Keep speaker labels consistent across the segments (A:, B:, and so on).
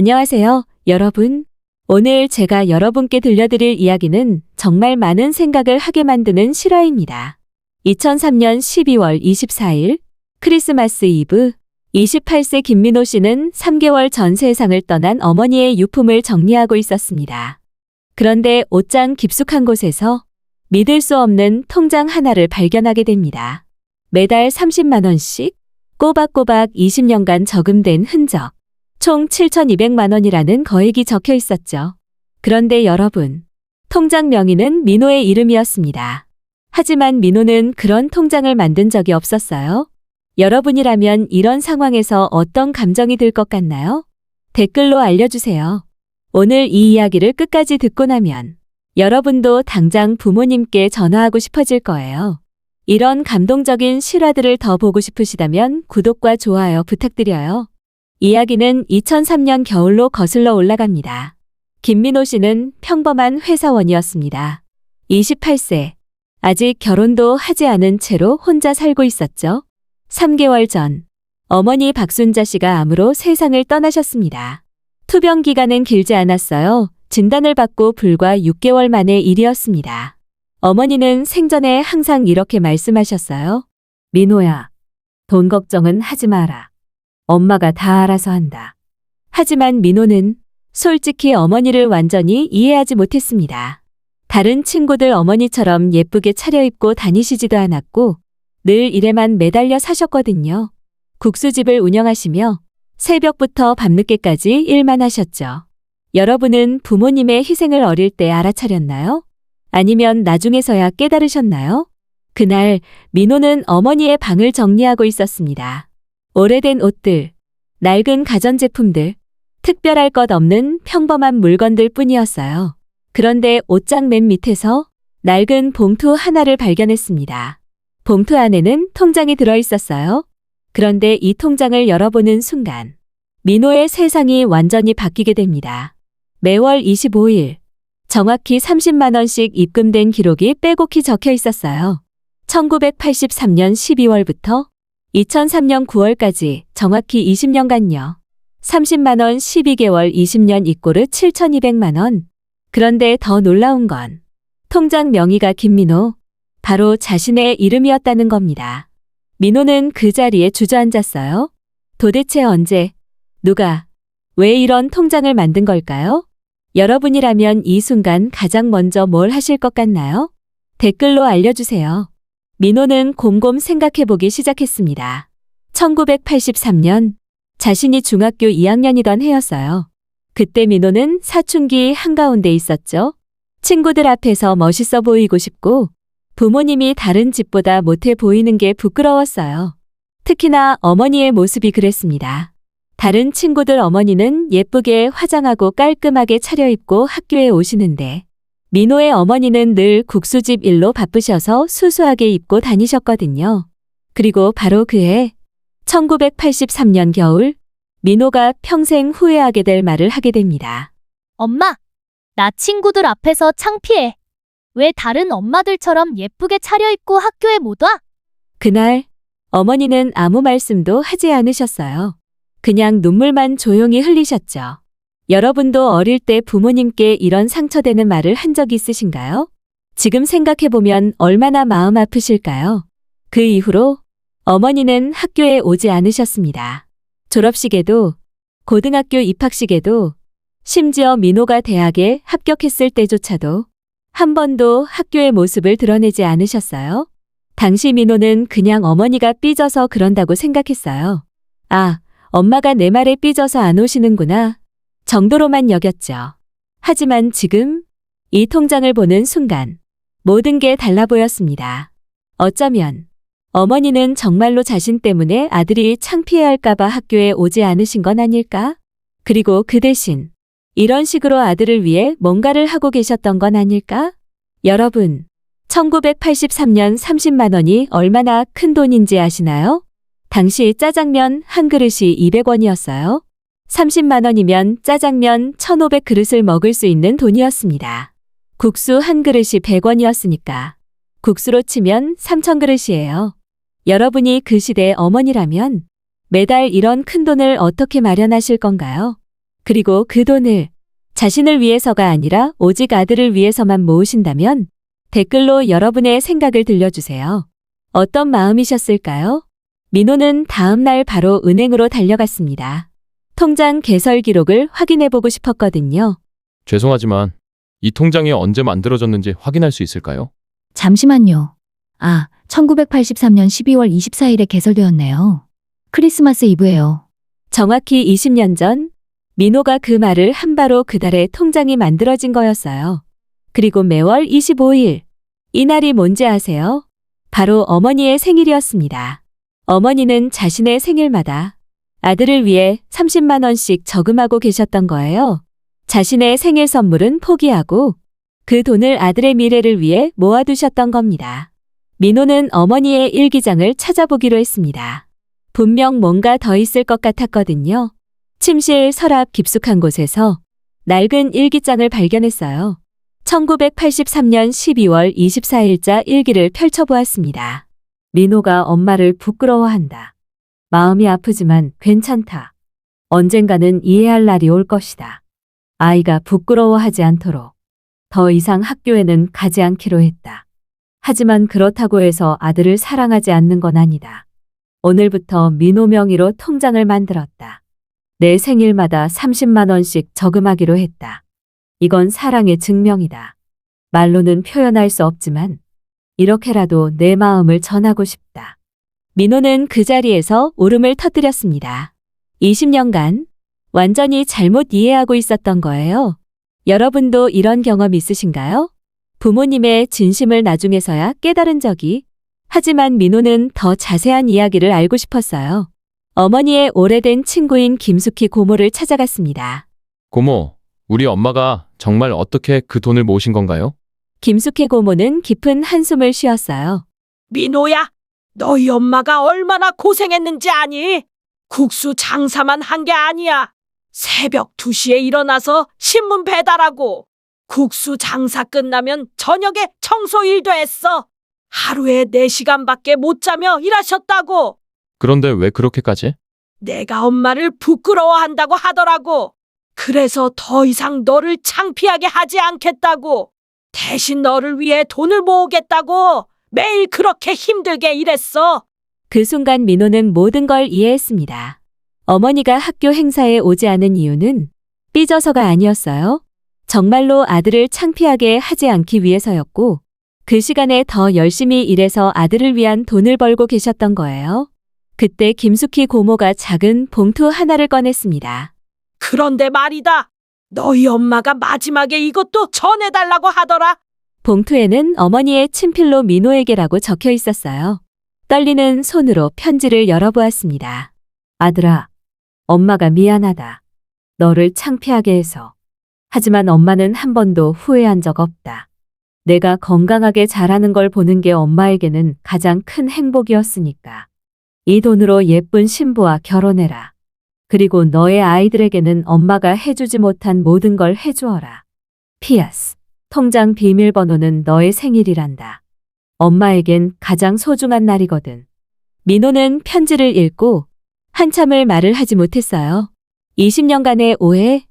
A: 안녕하세요, 여러분. 오늘 제가 여러분께 들려드릴 이야기는 정말 많은 생각을 하게 만드는 실화입니다. 2003년 12월 24일 크리스마스 이브 28세 김민호 씨는 3개월 전 세상을 떠난 어머니의 유품을 정리하고 있었습니다. 그런데 옷장 깊숙한 곳에서 믿을 수 없는 통장 하나를 발견하게 됩니다. 매달 30만 원씩 꼬박꼬박 20년간 저금된 흔적. 총 7,200만 원이라는 거액이 적혀 있었죠. 그런데 여러분, 통장 명의는 민호의 이름이었습니다. 하지만 민호는 그런 통장을 만든 적이 없었어요. 여러분이라면 이런 상황에서 어떤 감정이 들 것 같나요? 댓글로 알려주세요. 오늘 이 이야기를 끝까지 듣고 나면 여러분도 당장 부모님께 전화하고 싶어질 거예요. 이런 감동적인 실화들을 더 보고 싶으시다면 구독과 좋아요 부탁드려요. 이야기는 2003년 겨울로 거슬러 올라갑니다. 김민호 씨는 평범한 회사원이었습니다. 28세. 아직 결혼도 하지 않은 채로 혼자 살고 있었죠. 3개월 전, 어머니 박순자 씨가 암으로 세상을 떠나셨습니다. 투병 기간은 길지 않았어요. 진단을 받고 불과 6개월 만의 일이었습니다. 어머니는 생전에 항상 이렇게 말씀하셨어요. 민호야, 돈 걱정은 하지 마라. 엄마가 다 알아서 한다. 하지만 민호는 솔직히 어머니를 완전히 이해하지 못했습니다. 다른 친구들 어머니처럼 예쁘게 차려입고 다니시지도 않았고 늘 일에만 매달려 사셨거든요. 국수집을 운영하시며 새벽부터 밤늦게까지 일만 하셨죠. 여러분은 부모님의 희생을 어릴 때 알아차렸나요? 아니면 나중에서야 깨달으셨나요? 그날 민호는 어머니의 방을 정리하고 있었습니다. 오래된 옷들, 낡은 가전제품들, 특별할 것 없는 평범한 물건들 뿐이었어요. 그런데 옷장 맨 밑에서 낡은 봉투 하나를 발견했습니다. 봉투 안에는 통장이 들어있었어요. 그런데 이 통장을 열어보는 순간 민호의 세상이 완전히 바뀌게 됩니다. 매월 25일, 정확히 30만 원씩 입금된 기록이 빼곡히 적혀 있었어요. 1983년 12월부터 2003년 9월까지 정확히 20년간요. 30만 원 12개월 20년 이꼬르 7,200만 원. 그런데 더 놀라운 건 통장 명의가 김민호, 바로 자신의 이름이었다는 겁니다. 민호는 그 자리에 주저앉았어요. 도대체 언제, 누가, 왜 이런 통장을 만든 걸까요? 여러분이라면 이 순간 가장 먼저 뭘 하실 것 같나요? 댓글로 알려주세요. 민호는 곰곰 생각해보기 시작했습니다. 1983년 자신이 중학교 2학년이던 해였어요. 그때 민호는 사춘기 한가운데 있었죠. 친구들 앞에서 멋있어 보이고 싶고 부모님이 다른 집보다 못해 보이는 게 부끄러웠어요. 특히나 어머니의 모습이 그랬습니다. 다른 친구들 어머니는 예쁘게 화장하고 깔끔하게 차려입고 학교에 오시는데 민호의 어머니는 늘 국수집 일로 바쁘셔서 수수하게 입고 다니셨거든요. 그리고 바로 그해 1983년 겨울 민호가 평생 후회하게 될 말을 하게 됩니다.
B: 엄마, 나 친구들 앞에서 창피해. 왜 다른 엄마들처럼 예쁘게 차려입고 학교에 못 와?
A: 그날 어머니는 아무 말씀도 하지 않으셨어요. 그냥 눈물만 조용히 흘리셨죠. 여러분도 어릴 때 부모님께 이런 상처되는 말을 한 적 있으신가요? 지금 생각해보면 얼마나 마음 아프실까요? 그 이후로 어머니는 학교에 오지 않으셨습니다. 졸업식에도, 고등학교 입학식에도, 심지어 민호가 대학에 합격했을 때조차도 한 번도 학교의 모습을 드러내지 않으셨어요. 당시 민호는 그냥 어머니가 삐져서 그런다고 생각했어요. 아, 엄마가 내 말에 삐져서 안 오시는구나 정도로만 여겼죠. 하지만 지금 이 통장을 보는 순간 모든 게 달라 보였습니다. 어쩌면 어머니는 정말로 자신 때문에 아들이 창피해할까봐 학교에 오지 않으신 건 아닐까? 그리고 그 대신 이런 식으로 아들을 위해 뭔가를 하고 계셨던 건 아닐까? 여러분, 1983년 30만 원이 얼마나 큰 돈인지 아시나요? 당시 짜장면 한 그릇이 200원이었어요. 30만 원이면 짜장면 1,500그릇을 먹을 수 있는 돈이었습니다. 국수 한 그릇이 100원이었으니까 국수로 치면 3,000그릇이에요. 여러분이 그 시대의 어머니라면 매달 이런 큰돈을 어떻게 마련하실 건가요? 그리고 그 돈을 자신을 위해서가 아니라 오직 아들을 위해서만 모으신다면 댓글로 여러분의 생각을 들려주세요. 어떤 마음이셨을까요? 민호는 다음 날 바로 은행으로 달려갔습니다. 통장 개설 기록을 확인해보고 싶었거든요.
C: 죄송하지만 이 통장이 언제 만들어졌는지 확인할 수 있을까요?
D: 잠시만요. 1983년 12월 24일에 개설되었네요. 크리스마스 이브예요.
A: 정확히 20년 전 민호가 그 말을 한 바로 그달에 통장이 만들어진 거였어요. 그리고 매월 25일. 이날이 뭔지 아세요? 바로 어머니의 생일이었습니다. 어머니는 자신의 생일마다 아들을 위해 30만 원씩 저금하고 계셨던 거예요. 자신의 생일 선물은 포기하고 그 돈을 아들의 미래를 위해 모아두셨던 겁니다. 민호는 어머니의 일기장을 찾아보기로 했습니다. 분명 뭔가 더 있을 것 같았거든요. 침실 서랍 깊숙한 곳에서 낡은 일기장을 발견했어요. 1983년 12월 24일자 일기를 펼쳐보았습니다. 민호가 엄마를 부끄러워한다. 마음이 아프지만 괜찮다. 언젠가는 이해할 날이 올 것이다. 아이가 부끄러워하지 않도록 더 이상 학교에는 가지 않기로 했다. 하지만 그렇다고 해서 아들을 사랑하지 않는 건 아니다. 오늘부터 민호 명의로 통장을 만들었다. 내 생일마다 30만 원씩 저금하기로 했다. 이건 사랑의 증명이다. 말로는 표현할 수 없지만 이렇게라도 내 마음을 전하고 싶다. 민호는 그 자리에서 울음을 터뜨렸습니다. 20년간 완전히 잘못 이해하고 있었던 거예요. 여러분도 이런 경험 있으신가요? 부모님의 진심을 나중에서야 깨달은 적이. 하지만 민호는 더 자세한 이야기를 알고 싶었어요. 어머니의 오래된 친구인 김숙희 고모를 찾아갔습니다.
C: 고모, 우리 엄마가 정말 어떻게 그 돈을 모으신 건가요?
A: 김숙희 고모는 깊은 한숨을 쉬었어요.
E: 민호야, 너희 엄마가 얼마나 고생했는지 아니? 국수 장사만 한 게 아니야. 새벽 2시에 일어나서 신문 배달하고 국수 장사 끝나면 저녁에 청소 일도 했어. 하루에 4시간밖에 못 자며 일하셨다고.
C: 그런데 왜 그렇게까지?
E: 내가 엄마를 부끄러워한다고 하더라고. 그래서 더 이상 너를 창피하게 하지 않겠다고. 대신 너를 위해 돈을 모으겠다고 매일 그렇게 힘들게 일했어.
A: 그 순간 민호는 모든 걸 이해했습니다. 어머니가 학교 행사에 오지 않은 이유는 삐져서가 아니었어요. 정말로 아들을 창피하게 하지 않기 위해서였고 그 시간에 더 열심히 일해서 아들을 위한 돈을 벌고 계셨던 거예요. 그때 김숙희 고모가 작은 봉투 하나를 꺼냈습니다.
E: 그런데 말이다. 너희 엄마가 마지막에 이것도 전해달라고 하더라.
A: 봉투에는 어머니의 친필로 민호에게라고 적혀 있었어요. 떨리는 손으로 편지를 열어보았습니다. 아들아, 엄마가 미안하다. 너를 창피하게 해서. 하지만 엄마는 한 번도 후회한 적 없다. 내가 건강하게 자라는 걸 보는 게 엄마에게는 가장 큰 행복이었으니까. 이 돈으로 예쁜 신부와 결혼해라. 그리고 너의 아이들에게는 엄마가 해주지 못한 모든 걸 해주어라. PS. 통장 비밀번호는 너의 생일이란다. 엄마에겐 가장 소중한 날이거든. 민호는 편지를 읽고 한참을 말을 하지 못했어요. 20년간의 오해,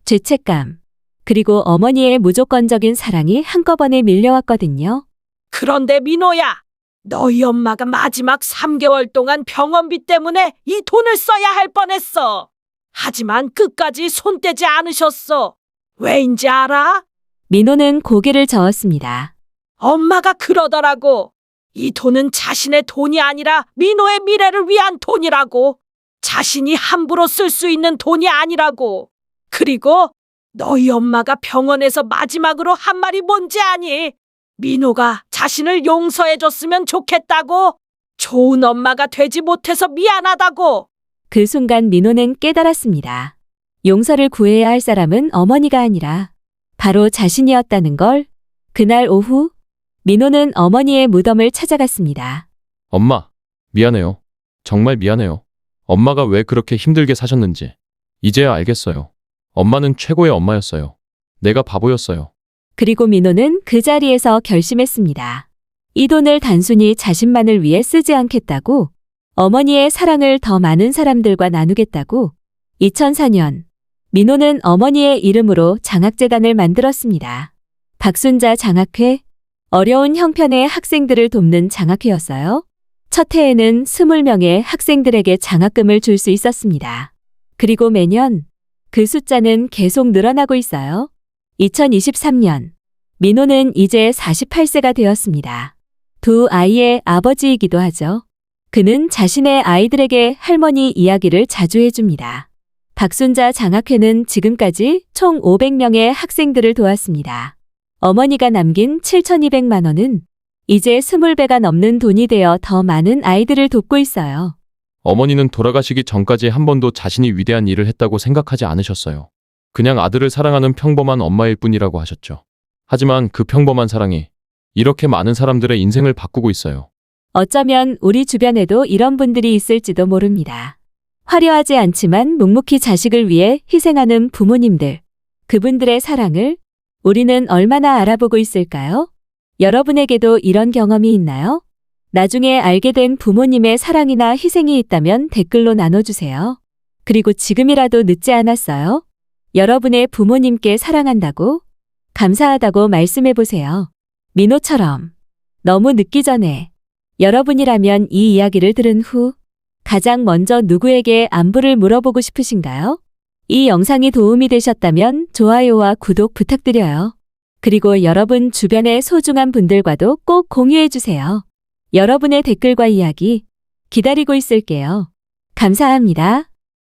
A: 죄책감, 그리고 어머니의 무조건적인 사랑이 한꺼번에 밀려왔거든요.
E: 그런데 민호야, 너희 엄마가 마지막 3개월 동안 병원비 때문에 이 돈을 써야 할 뻔했어. 하지만 끝까지 손 떼지 않으셨어. 왜인지 알아?
A: 민호는 고개를 저었습니다.
E: 엄마가 그러더라고. 이 돈은 자신의 돈이 아니라 민호의 미래를 위한 돈이라고. 자신이 함부로 쓸 수 있는 돈이 아니라고. 그리고 너희 엄마가 병원에서 마지막으로 한 말이 뭔지 아니? 민호가 자신을 용서해줬으면 좋겠다고. 좋은 엄마가 되지 못해서 미안하다고.
A: 그 순간 민호는 깨달았습니다. 용서를 구해야 할 사람은 어머니가 아니라 바로 자신이었다는 걸. 그날 오후 민호는 어머니의 무덤을 찾아갔습니다.
C: 엄마, 미안해요. 정말 미안해요. 엄마가 왜 그렇게 힘들게 사셨는지. 이제야 알겠어요. 엄마는 최고의 엄마였어요. 내가 바보였어요.
A: 그리고 민호는 그 자리에서 결심했습니다. 이 돈을 단순히 자신만을 위해 쓰지 않겠다고, 어머니의 사랑을 더 많은 사람들과 나누겠다고. 2004년 민호는 어머니의 이름으로 장학재단을 만들었습니다. 박순자 장학회, 어려운 형편의 학생들을 돕는 장학회였어요. 첫 해에는 20명의 학생들에게 장학금을 줄 수 있었습니다. 그리고 매년 그 숫자는 계속 늘어나고 있어요. 2023년, 민호는 이제 48세가 되었습니다. 두 아이의 아버지이기도 하죠. 그는 자신의 아이들에게 할머니 이야기를 자주 해줍니다. 박순자 장학회는 지금까지 총 500명의 학생들을 도왔습니다. 어머니가 남긴 7,200만 원은 이제 20배가 넘는 돈이 되어 더 많은 아이들을 돕고 있어요.
C: 어머니는 돌아가시기 전까지 한 번도 자신이 위대한 일을 했다고 생각하지 않으셨어요. 그냥 아들을 사랑하는 평범한 엄마일 뿐이라고 하셨죠. 하지만 그 평범한 사랑이 이렇게 많은 사람들의 인생을 바꾸고 있어요.
A: 어쩌면 우리 주변에도 이런 분들이 있을지도 모릅니다. 화려하지 않지만 묵묵히 자식을 위해 희생하는 부모님들. 그분들의 사랑을 우리는 얼마나 알아보고 있을까요? 여러분에게도 이런 경험이 있나요? 나중에 알게 된 부모님의 사랑이나 희생이 있다면 댓글로 나눠주세요. 그리고 지금이라도 늦지 않았어요? 여러분의 부모님께 사랑한다고, 감사하다고 말씀해보세요. 민호처럼 너무 늦기 전에 여러분이라면 이 이야기를 들은 후 가장 먼저 누구에게 안부를 물어보고 싶으신가요? 이 영상이 도움이 되셨다면 좋아요와 구독 부탁드려요. 그리고 여러분 주변의 소중한 분들과도 꼭 공유해주세요. 여러분의 댓글과 이야기 기다리고 있을게요. 감사합니다.